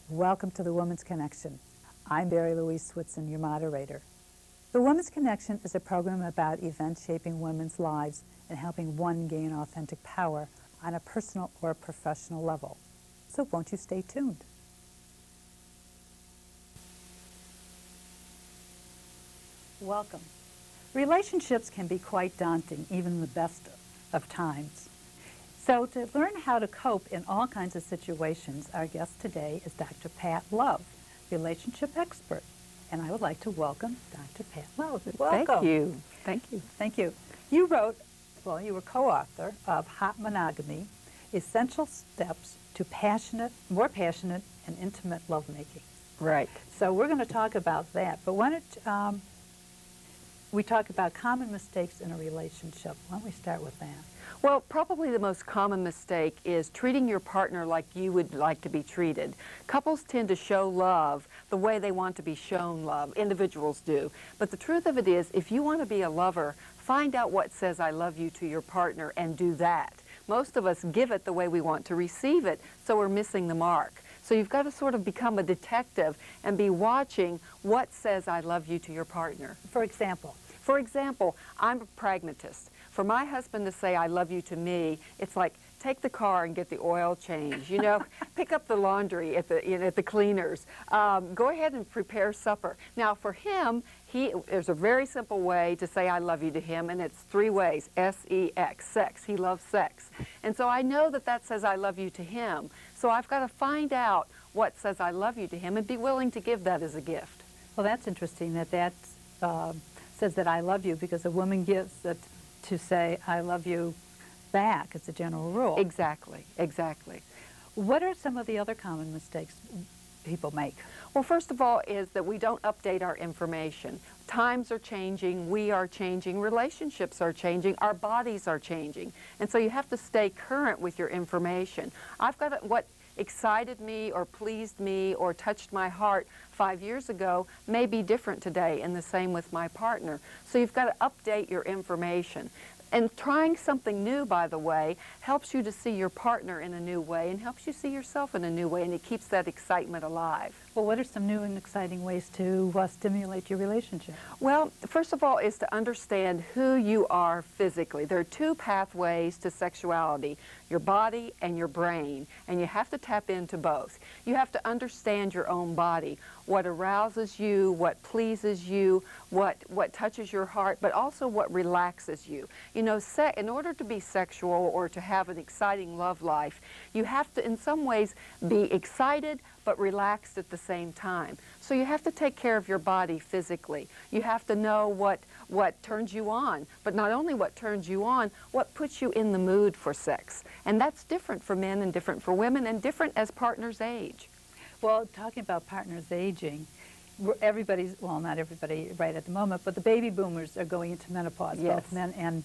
Welcome to the Woman's Connection. I'm Barry Louise Switson, your moderator. The Woman's Connection is a program about events shaping women's lives and helping one gain authentic power on a personal or professional level. So won't you stay tuned? Welcome. Relationships can be quite daunting, even in the best of times. So to learn how to cope in all kinds of situations, our guest today is Dr. Pat Love, relationship expert. And I would like to welcome Dr. Pat Love. Welcome. Thank you. Thank you. Thank you. You wrote, well, you were co-author of Hot Monogamy, Essential Steps to More Passionate and Intimate Lovemaking. Right. So we're going to talk about that. But why don't we talk about common mistakes in a relationship? Why don't we start with that? Well, probably the most common mistake is treating your partner like you would like to be treated. Couples tend to show love the way they want to be shown love. Individuals do. But the truth of it is, if you want to be a lover, find out what says I love you to your partner and do that. Most of us give it the way we want to receive it, so we're missing the mark. So you've got to sort of become a detective and be watching what says I love you to your partner. For example? For example, I'm a pragmatist. For my husband to say I love you to me, it's like take the car and get the oil change, you know, pick up the laundry at the cleaners, go ahead and prepare supper. Now for him, there's a very simple way to say I love you to him, and it's 3 ways, S-E-X, sex. He loves sex. And so I know that that says I love you to him. So I've got to find out what says I love you to him and be willing to give that as a gift. Well, that's interesting that says that I love you, because a woman gives it to say I love you back as a general rule. Exactly, exactly. What are some of the other common mistakes people make? Well, first of all is that we don't update our information. Times are changing, we are changing, relationships are changing, our bodies are changing. And so you have to stay current with your information. I've got what excited me or pleased me or touched my heart 5 years ago may be different today, and the same with my partner. So you've got to update your information. And trying something new, by the way, helps you to see your partner in a new way and helps you see yourself in a new way, and it keeps that excitement alive. Well, what are some new and exciting ways to stimulate your relationship? Well, first of all is to understand who you are physically. There are 2 pathways to sexuality, your body and your brain, and you have to tap into both. You have to understand your own body, what arouses you, what pleases you, what touches your heart, but also what relaxes you. You know, in order to be sexual or to have an exciting love life, you have to in some ways be excited but relaxed at the same time. So you have to take care of your body physically. You have to know what turns you on, but not only what turns you on, what puts you in the mood for sex. And that's different for men and different for women and different as partners age. Well, talking about partners aging, everybody's, well, not everybody right at the moment, but the baby boomers are going into menopause, yes. Both men and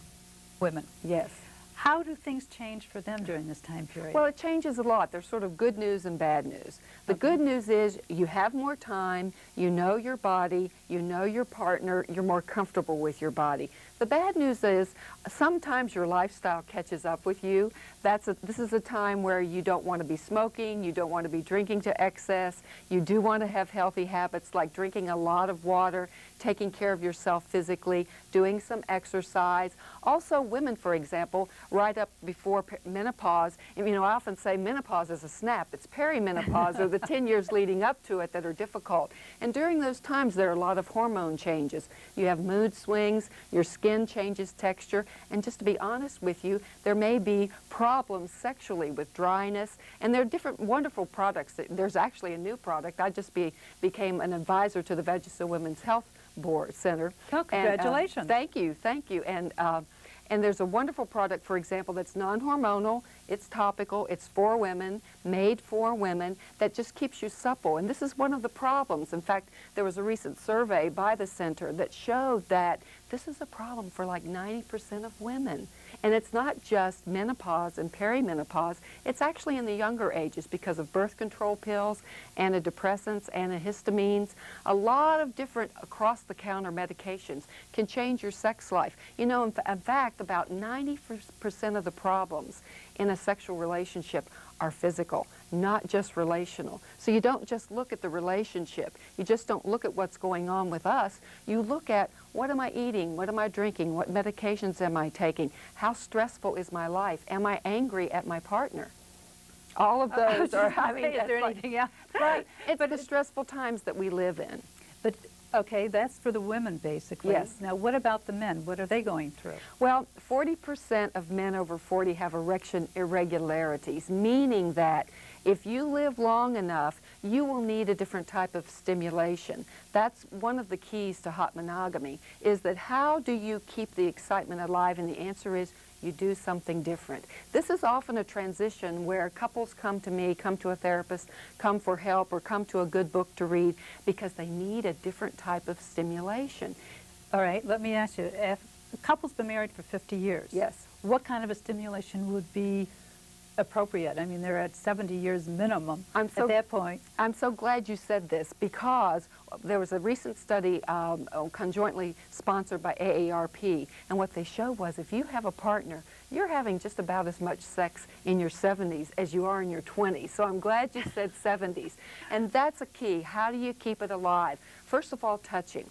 women. Yes. How do things change for them during this time period? Well, it changes a lot. There's sort of good news and bad news. The good news is you have more time, you know your body, you know your partner, you're more comfortable with your body. The bad news is sometimes your lifestyle catches up with you. This is a time where you don't want to be smoking, you don't want to be drinking to excess, you do want to have healthy habits like drinking a lot of water, taking care of yourself physically, doing some exercise. Also, women, for example, right up before menopause, and, you know, I often say menopause is a snap. It's perimenopause, or the 10 years leading up to it that are difficult. And during those times, there are a lot of hormone changes. You have mood swings, your skin changes texture, and just to be honest with you, there may be problems sexually with dryness, and there are different wonderful products. There's actually a new product. I just became an advisor to the Vagisil Women's Health Board Center. Oh, congratulations. And, thank you, thank you. And there's a wonderful product, for example, that's non-hormonal, it's topical, it's for women, made for women, that just keeps you supple. And this is one of the problems. In fact, there was a recent survey by the center that showed that this is a problem for like 90% of women. And it's not just menopause and perimenopause, it's actually in the younger ages because of birth control pills, antidepressants, antihistamines. A lot of different across-the-counter medications can change your sex life. You know, in fact, about 90% of the problems in a sexual relationship are physical, not just relational. So you don't just look at the relationship. You just don't look at what's going on with us. You look at, what am I eating? What am I drinking? What medications am I taking? How stressful is my life? Am I angry at my partner? All of those are, I mean, is there anything else? Right. It's the stressful times that we live in. But, okay, that's for the women, basically. Yes. Now, what about the men? What are they going through? Well, 40% of men over 40 have erection irregularities, meaning that if you live long enough, you will need a different type of stimulation. That's one of the keys to hot monogamy, is that how do you keep the excitement alive? And the answer is, you do something different. This is often a transition where couples come to me, come to a therapist, come for help, or come to a good book to read because they need a different type of stimulation. All right, let me ask you, if a couple's been married for 50 years, Yes. what kind of a stimulation would be appropriate? I mean, they're at 70 years minimum at that point. I'm so glad you said this, because there was a recent study conjointly sponsored by AARP, and what they showed was if you have a partner, you're having just about as much sex in your 70s as you are in your 20s. So I'm glad you said 70s. And that's a key. How do you keep it alive? First of all, touching.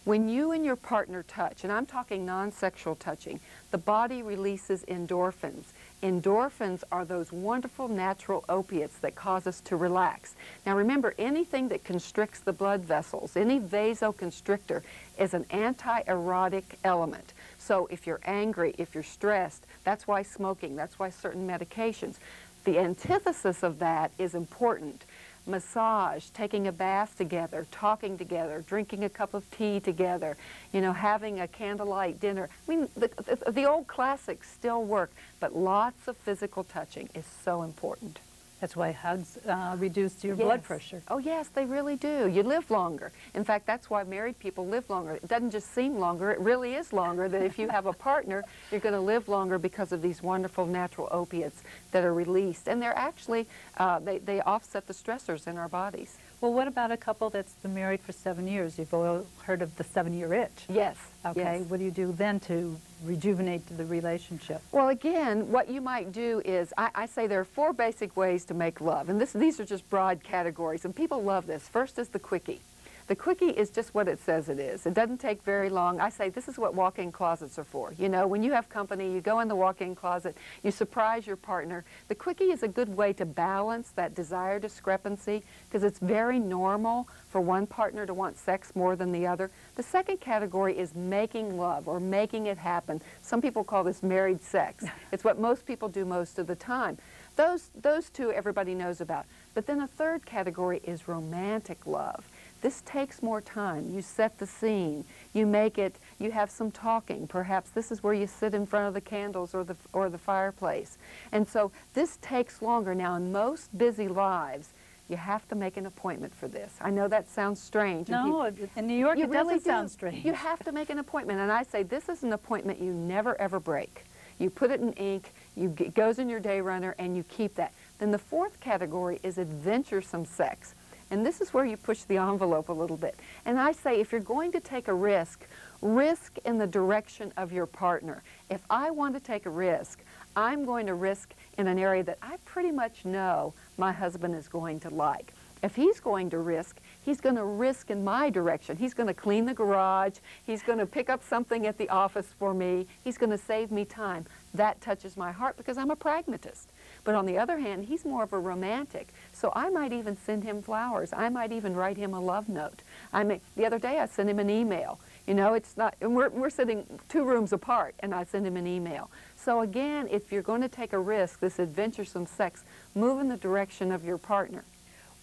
When you and your partner touch, and I'm talking non-sexual touching, the body releases endorphins. Endorphins are those wonderful natural opiates that cause us to relax. Now remember, anything that constricts the blood vessels, any vasoconstrictor, is an anti-erotic element. So if you're angry, if you're stressed, that's why smoking, that's why certain medications. The antithesis of that is important. Massage, taking a bath together, talking together, drinking a cup of tea together, you know, having a candlelight dinner. I mean, the old classics still work, but lots of physical touching is so important. That's why hugs reduce your blood pressure. Oh yes, they really do. You live longer. In fact, that's why married people live longer. It doesn't just seem longer, it really is longer, that if you have a partner, you're going to live longer because of these wonderful natural opiates that are released. And they're actually, they offset the stressors in our bodies. Well, what about a couple that's been married for 7 years? You've all heard of the 7-year itch. Yes. Okay, yes. what do you do then to rejuvenate the relationship? Well, again, what you might do is, I say there are 4 basic ways to make love, and these are just broad categories, and people love this. First is the quickie. The quickie is just what it says it is. It doesn't take very long. I say this is what walk-in closets are for. You know, when you have company, you go in the walk-in closet, you surprise your partner. The quickie is a good way to balance that desire discrepancy, because it's very normal for one partner to want sex more than the other. The second category is making love, or making it happen. Some people call this married sex. It's what most people do most of the time. Those 2 everybody knows about. But then a third category is romantic love. This takes more time. You set the scene. You make it, you have some talking. Perhaps this is where you sit in front of the candles or the fireplace. And so this takes longer. Now, in most busy lives, you have to make an appointment for this. I know that sounds strange. No, in New York it doesn't sound strange. You have to make an appointment. And I say this is an appointment you never, ever break. You put it in ink, it goes in your day runner, and you keep that. Then the fourth category is adventuresome sex. And this is where you push the envelope a little bit. And I say, if you're going to take a risk, risk in the direction of your partner. If I want to take a risk, I'm going to risk in an area that I pretty much know my husband is going to like. If he's going to risk, he's going to risk in my direction. He's going to clean the garage. He's going to pick up something at the office for me. He's going to save me time. That touches my heart because I'm a pragmatist. But on the other hand, he's more of a romantic. So I might even send him flowers. I might even write him a love note. The other day I sent him an email. You know, it's not, and we're sitting 2 rooms apart, and I send him an email. So again, if you're going to take a risk, this adventuresome sex, move in the direction of your partner.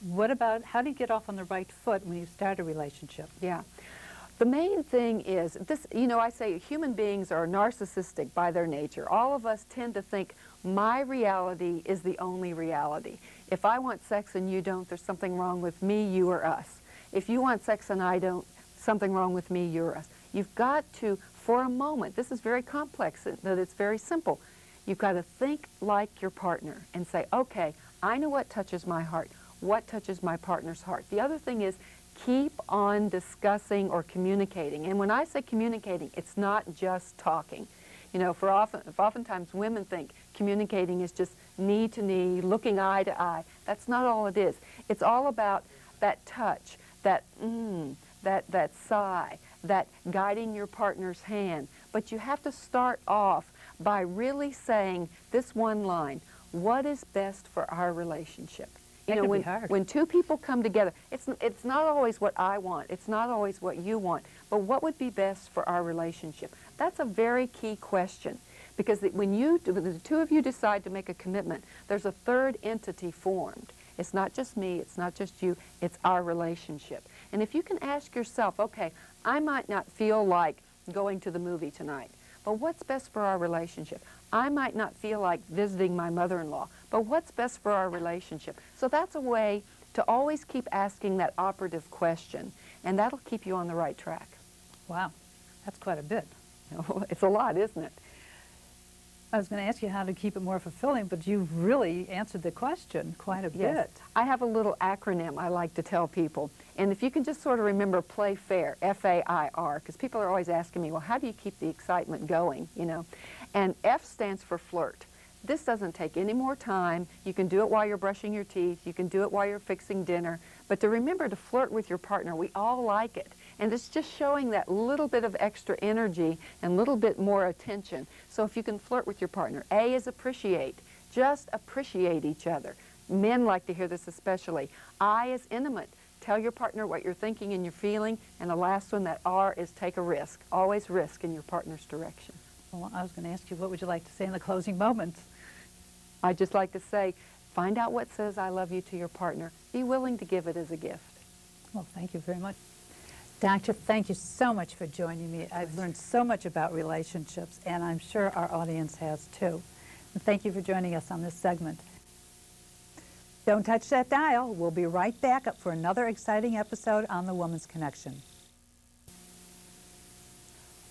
What about, how do you get off on the right foot when you start a relationship? Yeah. The main thing is, this, you know, I say human beings are narcissistic by their nature. All of us tend to think, my reality is the only reality. If I want sex and you don't, there's something wrong with me, you, or us. If you want sex and I don't, something wrong with me, you, or us. You've got to, for a moment, this is very complex, but it's very simple. You've got to think like your partner and say, okay, I know what touches my heart. What touches my partner's heart? The other thing is, keep on discussing or communicating. And when I say communicating, it's not just talking. You know, oftentimes women think communicating is just knee to knee, looking eye to eye. That's not all it is. It's all about that touch, that that sigh, that guiding your partner's hand. But you have to start off by really saying this one line: what is best for our relationship? You know, when two people come together, it's not always what I want, it's not always what you want, but what would be best for our relationship? That's a very key question, because when the two of you decide to make a commitment, there's a third entity formed. It's not just me, it's not just you, it's our relationship. And if you can ask yourself, okay, I might not feel like going to the movie tonight, but what's best for our relationship? I might not feel like visiting my mother-in-law, but what's best for our relationship? So that's a way to always keep asking that operative question, and that'll keep you on the right track. Wow, that's quite a bit. It's a lot, isn't it? I was going to ask you how to keep it more fulfilling, but you've really answered the question quite a bit. I have a little acronym I like to tell people, and if you can just sort of remember play fair, F-A-I-R, because people are always asking me, well, how do you keep the excitement going, you know? And F stands for flirt. This doesn't take any more time. You can do it while you're brushing your teeth. You can do it while you're fixing dinner. But to remember to flirt with your partner, we all like it. And it's just showing that little bit of extra energy and a little bit more attention. So if you can flirt with your partner. A is appreciate. Just appreciate each other. Men like to hear this especially. I is intimate. Tell your partner what you're thinking and you're feeling. And the last one, that R, is take a risk. Always risk in your partner's direction. Well, I was going to ask you, what would you like to say in the closing moments? I'd just like to say, find out what says I love you to your partner. Be willing to give it as a gift. Well, thank you very much. Doctor, thank you so much for joining me. I've learned so much about relationships, and I'm sure our audience has too. And thank you for joining us on this segment. Don't touch that dial. We'll be right back up for another exciting episode on The Woman's Connection.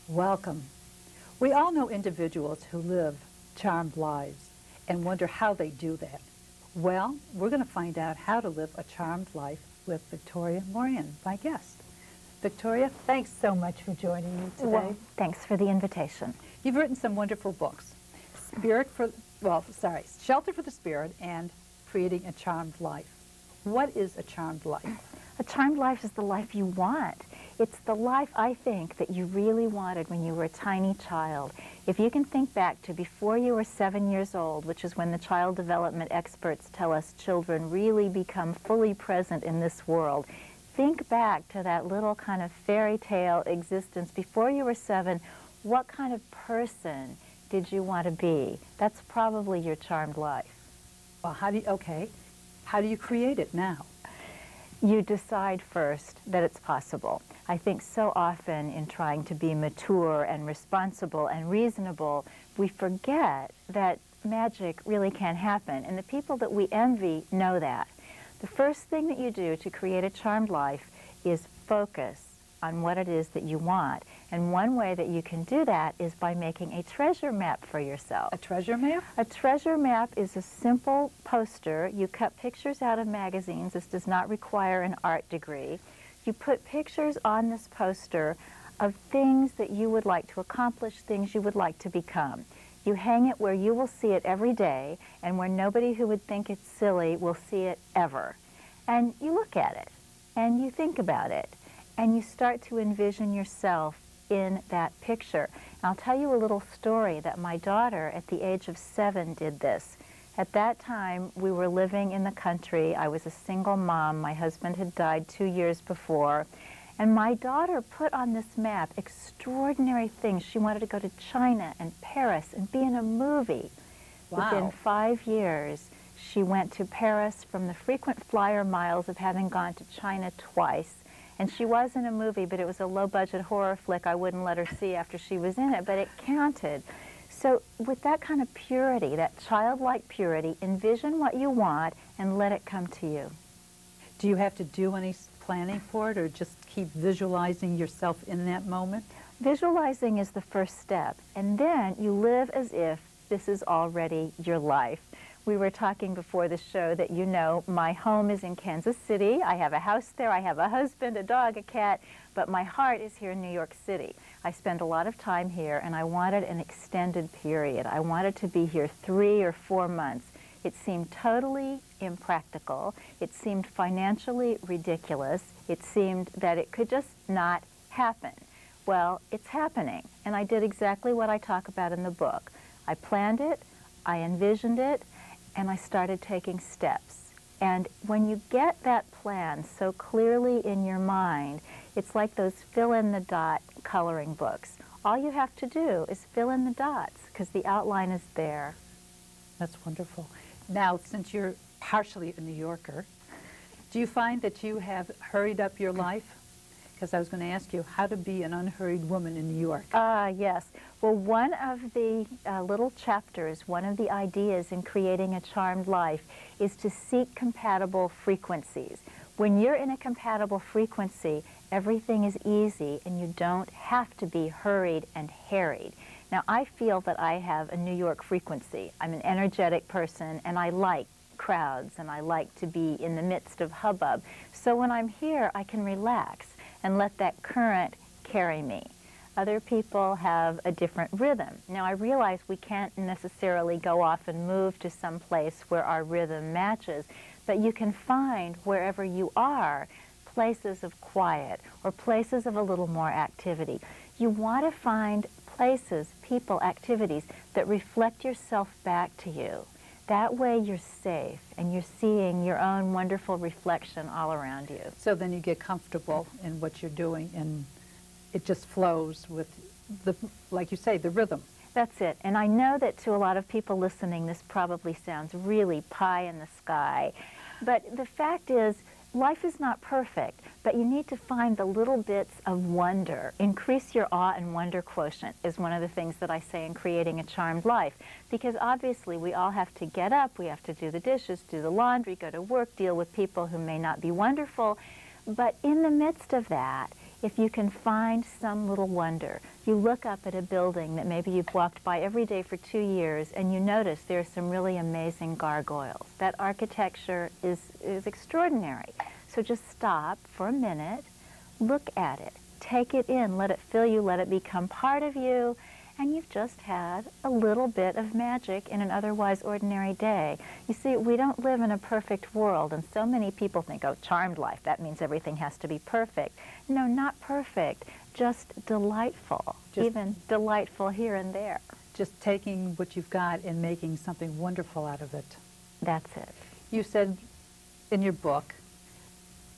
Welcome. We all know individuals who live charmed lives and wonder how they do that. Well, we're going to find out how to live a charmed life with Victoria Moran, my guest. Victoria, thanks so much for joining me today. Well, thanks for the invitation. You've written some wonderful books. Shelter for the Spirit and Creating a Charmed Life. What is a charmed life? A charmed life is the life you want. It's the life, I think, that you really wanted when you were a tiny child. If you can think back to before you were 7 years old, which is when the child development experts tell us children really become fully present in this world, think back to that little kind of fairy tale existence. Before you were 7, what kind of person did you want to be? That's probably your charmed life. Well, how do you create it now? You decide first that it's possible. I think so often in trying to be mature and responsible and reasonable, we forget that magic really can happen. And the people that we envy know that. The first thing that you do to create a charmed life is focus on what it is that you want. And one way that you can do that is by making a treasure map for yourself. A treasure map? A treasure map is a simple poster. You cut pictures out of magazines. This does not require an art degree. You put pictures on this poster of things that you would like to accomplish, things you would like to become. You hang it where you will see it every day and where nobody who would think it's silly will see it ever. And you look at it and you think about it and you start to envision yourself in that picture. And I'll tell you a little story that my daughter at the age of 7 did this. At that time, we were living in the country. I was a single mom. My husband had died 2 years before. And my daughter put on this map extraordinary things. She wanted to go to China and Paris and be in a movie. Wow. Within 5 years, she went to Paris from the frequent flyer miles of having gone to China twice. And she was in a movie, but it was a low-budget horror flick I wouldn't let her see after she was in it, but it counted. So with that kind of purity, that childlike purity, envision what you want and let it come to you. Do you have to do any planning for it or just keep visualizing yourself in that moment? Visualizing is the first step, and then you live as if this is already your life. We were talking before the show that you know my home is in Kansas City. I have a house there. I have a husband, a dog, a cat, but my heart is here in New York City. I spend a lot of time here, and I wanted an extended period. I wanted to be here 3 or 4 months. It seemed totally impractical. It seemed financially ridiculous. It seemed that it could just not happen. Well, it's happening, and I did exactly what I talk about in the book. I planned it, I envisioned it, and I started taking steps. And when you get that plan so clearly in your mind, it's like those fill-in-the-dot coloring books. All you have to do is fill in the dots, because the outline is there. That's wonderful. Now, since you're partially a New Yorker, do you find that you have hurried up your life? Because I was going to ask you how to be an unhurried woman in New York. Yes. Well, one of the little chapters, one of the ideas in creating a charmed life is to seek compatible frequencies. When you're in a compatible frequency, everything is easy and you don't have to be hurried and harried. Now, I feel that I have a New York frequency. I'm an energetic person and I like crowds and I like to be in the midst of hubbub. So when I'm here, I can relax and let that current carry me. Other people have a different rhythm. Now, I realize we can't necessarily go off and move to some place where our rhythm matches, but you can find wherever you are places of quiet or places of a little more activity. You want to find places, people, activities that reflect yourself back to you. That way you're safe and you're seeing your own wonderful reflection all around you. So then you get comfortable in what you're doing and it just flows with, the, like you say, the rhythm. That's it. And I know that to a lot of people listening, this probably sounds really pie in the sky. But the fact is, life is not perfect, but you need to find the little bits of wonder. Increase your awe and wonder quotient is one of the things that I say in creating a charmed life. Because obviously we all have to get up, we have to do the dishes, do the laundry, go to work, deal with people who may not be wonderful. But in the midst of that, if you can find some little wonder, you look up at a building that maybe you've walked by every day for 2 years and you notice there are some really amazing gargoyles. That architecture is extraordinary. So just stop for a minute, look at it, take it in, let it fill you, let it become part of you, and you've just had a little bit of magic in an otherwise ordinary day. You see, we don't live in a perfect world, and so many people think, oh, charmed life, that means everything has to be perfect. No, not perfect, just delightful, even delightful here and there. Just taking what you've got and making something wonderful out of it. That's it. You said in your book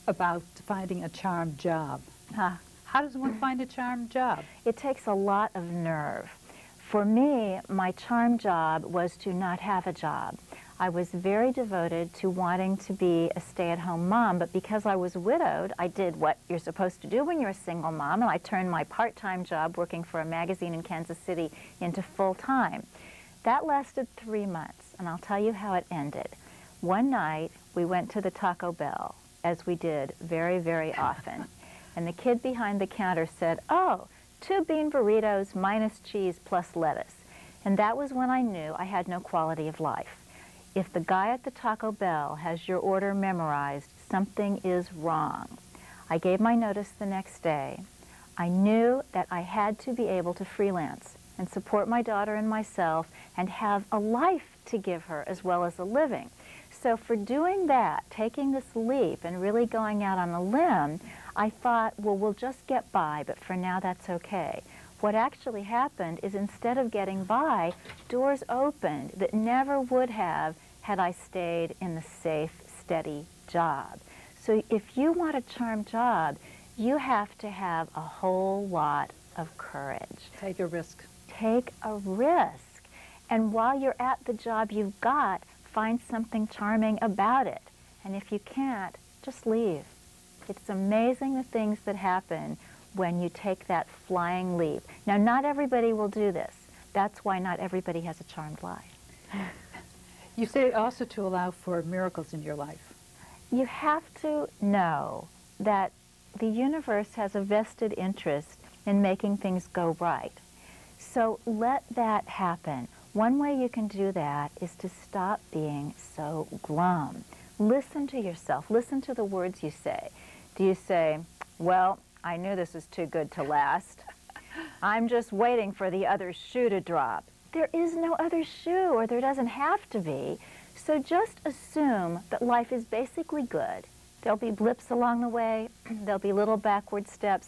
about finding a charmed job. How does one find a charmed job? It takes a lot of nerve. For me, my charm job was to not have a job. I was very devoted to wanting to be a stay-at-home mom, but because I was widowed, I did what you're supposed to do when you're a single mom, and I turned my part-time job working for a magazine in Kansas City into full-time. That lasted 3 months, and I'll tell you how it ended. One night, we went to the Taco Bell, as we did very, very often. And the kid behind the counter said, oh, 2 bean burritos minus cheese plus lettuce. And that was when I knew I had no quality of life. If the guy at the Taco Bell has your order memorized, something is wrong. I gave my notice the next day. I knew that I had to be able to freelance and support my daughter and myself and have a life to give her as well as a living. So for doing that, taking this leap and really going out on a limb, I thought, well, we'll just get by, but for now that's okay. What actually happened is instead of getting by, doors opened that never would have had I stayed in the safe, steady job. So if you want a charmed job, you have to have a whole lot of courage. Take a risk. Take a risk. And while you're at the job you've got, find something charming about it. And if you can't, just leave. It's amazing the things that happen when you take that flying leap. Now, not everybody will do this. That's why not everybody has a charmed life. You say also to allow for miracles in your life. You have to know that the universe has a vested interest in making things go right. So let that happen. One way you can do that is to stop being so glum. Listen to yourself. Listen to the words you say. Do you say, well, I knew this was too good to last. I'm just waiting for the other shoe to drop. There is no other shoe, or there doesn't have to be. So just assume that life is basically good. There'll be blips along the way. There'll be little backward steps.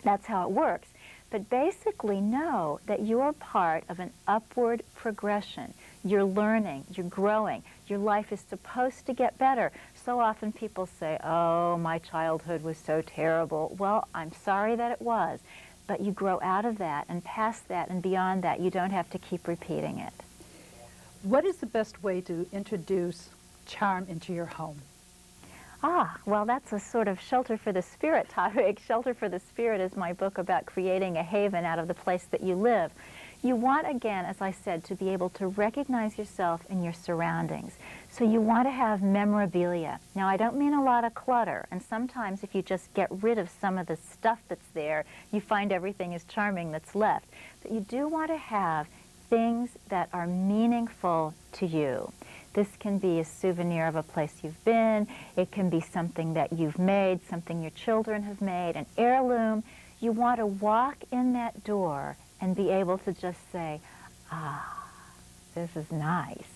That's how it works. But basically know that you're part of an upward progression. You're learning, you're growing. Your life is supposed to get better. So often people say, oh, my childhood was so terrible. Well, I'm sorry that it was. But you grow out of that and past that and beyond that. You don't have to keep repeating it. What is the best way to introduce charm into your home? Ah, well, that's a sort of shelter for the spirit topic. Shelter for the Spirit is my book about creating a haven out of the place that you live. You want, again, as I said, to be able to recognize yourself in your surroundings. So you want to have memorabilia. Now, I don't mean a lot of clutter, and sometimes if you just get rid of some of the stuff that's there, you find everything is charming that's left. But you do want to have things that are meaningful to you. This can be a souvenir of a place you've been. It can be something that you've made, something your children have made, an heirloom. You want to walk in that door and be able to just say, ah, this is nice.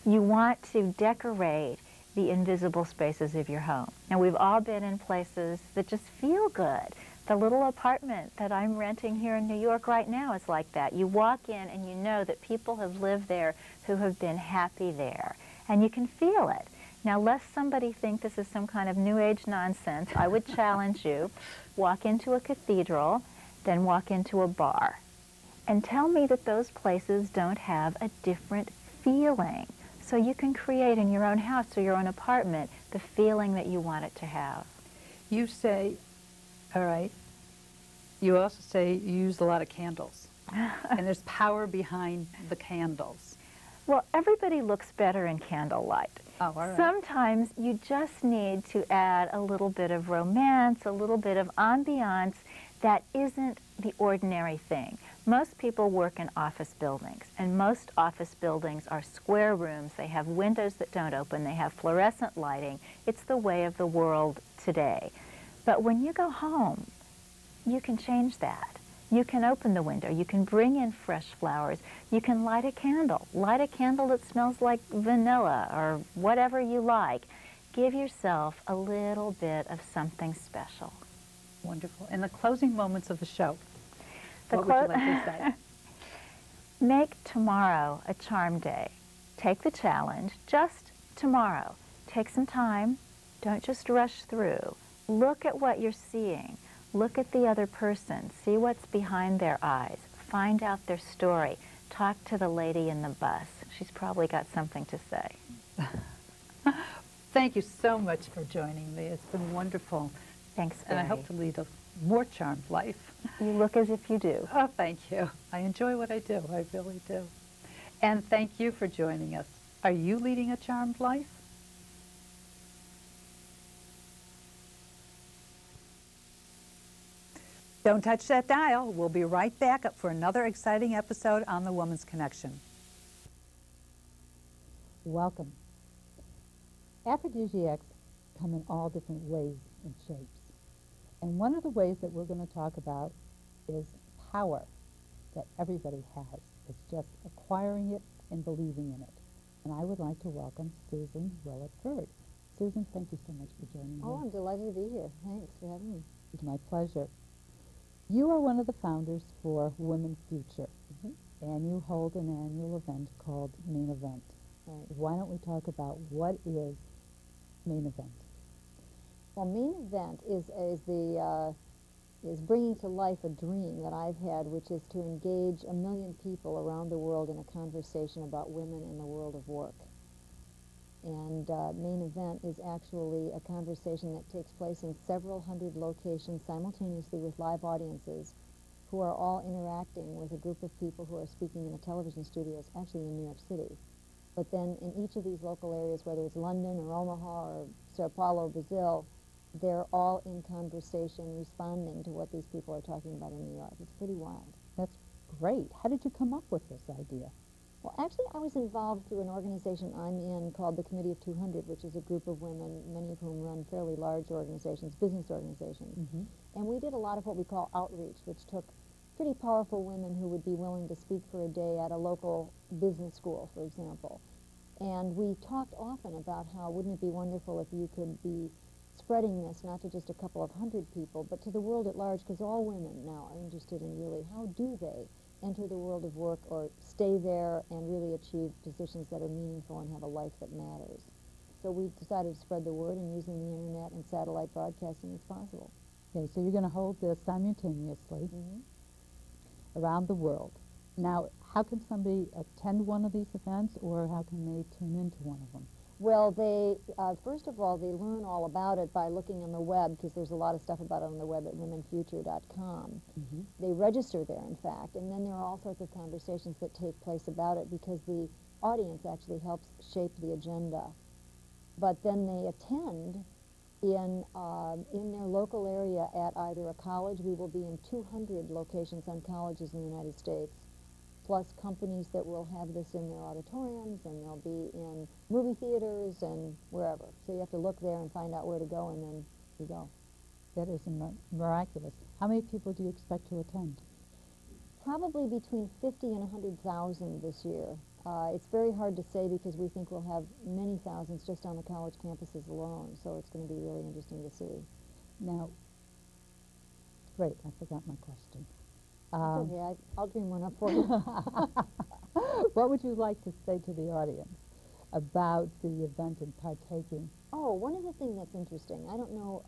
You want to decorate the invisible spaces of your home. Now, we've all been in places that just feel good. The little apartment that I'm renting here in New York right now is like that. You walk in and you know that people have lived there who have been happy there. And you can feel it. Now, lest somebody think this is some kind of New Age nonsense, I would challenge you, walk into a cathedral, then walk into a bar. And tell me that those places don't have a different feeling. So you can create in your own house or your own apartment the feeling that you want it to have. You say, all right, you also say you use a lot of candles. And there's power behind the candles. Well, everybody looks better in candlelight. Oh, all right. Sometimes you just need to add a little bit of romance, a little bit of ambiance that isn't the ordinary thing. Most people work in office buildings, and most office buildings are square rooms. They have windows that don't open. They have fluorescent lighting. It's the way of the world today. But when you go home, you can change that. You can open the window. You can bring in fresh flowers. You can light a candle. Light a candle that smells like vanilla or whatever you like. Give yourself a little bit of something special. Wonderful. In the closing moments of the show, what would you like to say? Make tomorrow a charm day. Take the challenge just tomorrow. Take some time. Don't just rush through. Look at what you're seeing. Look at the other person. See what's behind their eyes. Find out their story. Talk to the lady in the bus. She's probably got something to say. Thank you so much for joining me. It's been wonderful. Thanks, And I Barry. hope to lead a more charmed life. You look as if you do. Oh, thank you. I enjoy what I do. I really do. And thank you for joining us. Are you leading a charmed life? Don't touch that dial. We'll be right back up for another exciting episode on The Woman's Connection. Welcome. Aphrodisiacs come in all different ways and shapes. And one of the ways that we're going to talk about is power that everybody has. It's just acquiring it and believing in it. And I would like to welcome Susan Wilbert Bird. Susan, thank you so much for joining me. Oh, I'm delighted to be here. Thanks for having me. It's my pleasure. You are one of the founders for Women's Future, and you hold an annual event called Main Event. Right. Why don't we talk about what is Main Event? Well, Main Event is bringing to life a dream that I've had, which is to engage 1 million people around the world in a conversation about women in the world of work. And Main Event is actually a conversation that takes place in several hundred locations simultaneously with live audiences who are all interacting with a group of people who are speaking in the television studios, actually in New York City. But then in each of these local areas, whether it's London or Omaha or Sao Paulo, Brazil, they're all in conversation responding to what these people are talking about in New York. It's pretty wild. That's great. How did you come up with this idea? Well, actually, I was involved through an organization I'm in called the Committee of 200, which is a group of women, many of whom run fairly large organizations, business organizations. And we did a lot of what we call outreach, which took pretty powerful women who would be willing to speak for a day at a local business school, for example. And we talked often about how wouldn't it be wonderful if you could be spreading this not to just a couple of hundred people, but to the world at large, because all women now are interested in really how do they enter the world of work or stay there and really achieve positions that are meaningful and have a life that matters. So we decided to spread the word, and using the internet and satellite broadcasting is possible. Okay, so you're going to hold this simultaneously around the world. Now, how can somebody attend one of these events, or how can they tune into one of them? Well, they, first of all, they learn all about it by looking on the web, because there's a lot of stuff about it on the web at womenfuture.com. They register there, in fact, and then there are all sorts of conversations that take place about it, because the audience actually helps shape the agenda. But then they attend in their local area at either a college. We will be in 200 locations on colleges in the United States, plus companies that will have this in their auditoriums, and they'll be in movie theaters and wherever. So you have to look there and find out where to go, and then you go. That is miraculous. How many people do you expect to attend? Probably between 50 and 100,000 this year. It's very hard to say, because we think we'll have many thousands just on the college campuses alone, so it's going to be really interesting to see. Now, great, I forgot my question. That's okay, I'll dream one up for you. What would you like to say to the audience about the event and partaking? Oh, one other thing that's interesting, I don't know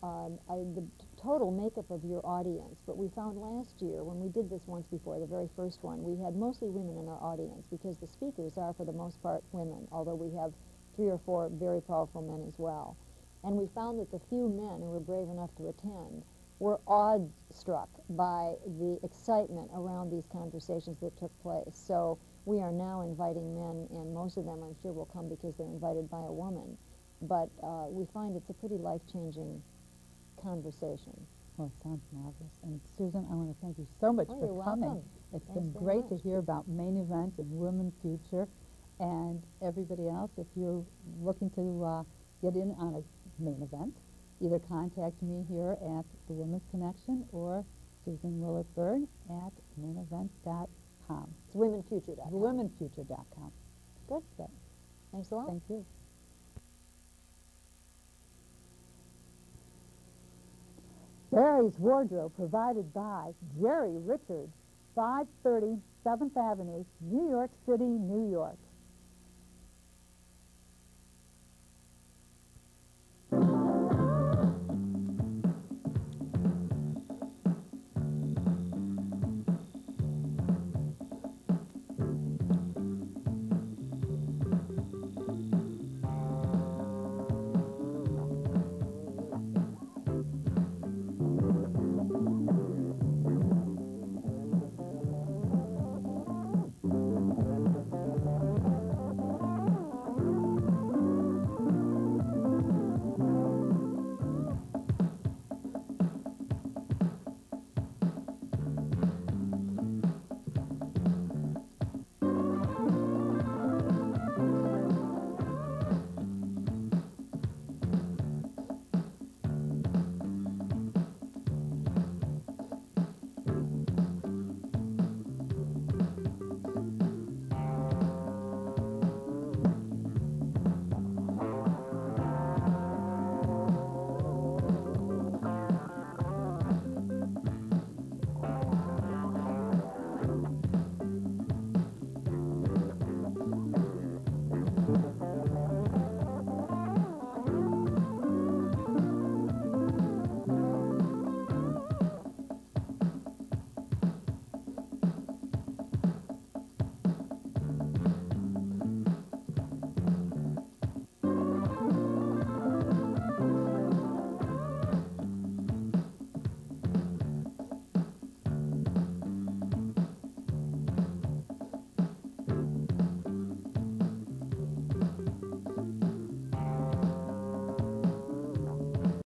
the total makeup of your audience, but we found last year, when we did this once before, the very first one, we had mostly women in our audience, because the speakers are, for the most part, women, although we have 3 or 4 very powerful men as well. And we found that the few men who were brave enough to attend were awe-struck by the excitement around these conversations that took place. So we are now inviting men, and most of them, I'm sure, will come because they're invited by a woman. But we find it's a pretty life-changing conversation. Well, it sounds marvelous. And Susan, I want to thank you so much You're for coming. welcome. It's Thanks been very great to much. hear about Main Event and Women Future. And everybody else, if you're looking to get in on a Main Event, either contact me here at the Women's Connection or Susan Wilbert Bird at mainevent.com. It's womenfuture.com. Womenfuture.com. Good. Thanks a lot. Thank you. Barry's Wardrobe, provided by Jerry Richards, 530 7th Avenue, New York City, New York.